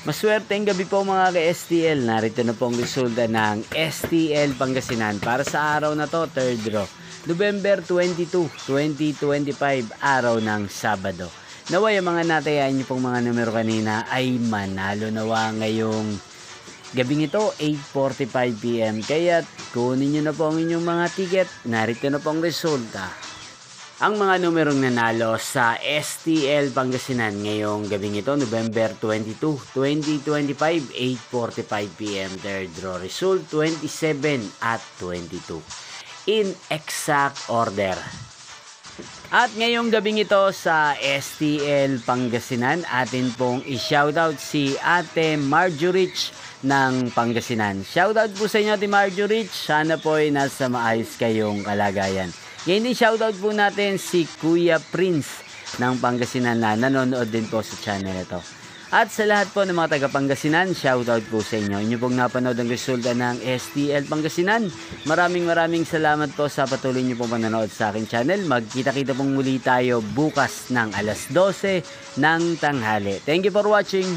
Maswerteng gabi po mga ka-STL. Narito na po ang resulta ng STL Pangasinan para sa araw na to, 3rd draw. November 22, 2025, araw ng Sabado. Naway ang mga natayaan niyo pong mga numero kanina ay manalo nawa ngayong gabing ito, 8:45 PM. Kaya kunin niyo na po ang inyong mga ticket. Narito na po ang resulta. Ang mga numerong nanalo sa STL Pangasinan ngayong gabing ito, November 22, 2025, 8:45 PM. Third draw result, 27 at 22. In exact order. At ngayong gabing ito sa STL Pangasinan, atin pong i-shoutout si Ate Marjorie ng Pangasinan. Shoutout po sa inyo Ate Marjorie, sana po ay nasa maayos kayong kalagayan. Ngayon din shoutout po natin si Kuya Prince ng Pangasinan na nanonood din po sa channel ito. At sa lahat po ng mga taga Pangasinan, shoutout po sa inyo. Inyo pong napanood ang resulta ng STL Pangasinan. Maraming salamat po sa patuloy niyo pong panonood sa aking channel. Magkita-kita pong muli tayo bukas ng alas 12 ng tanghali. Thank you for watching.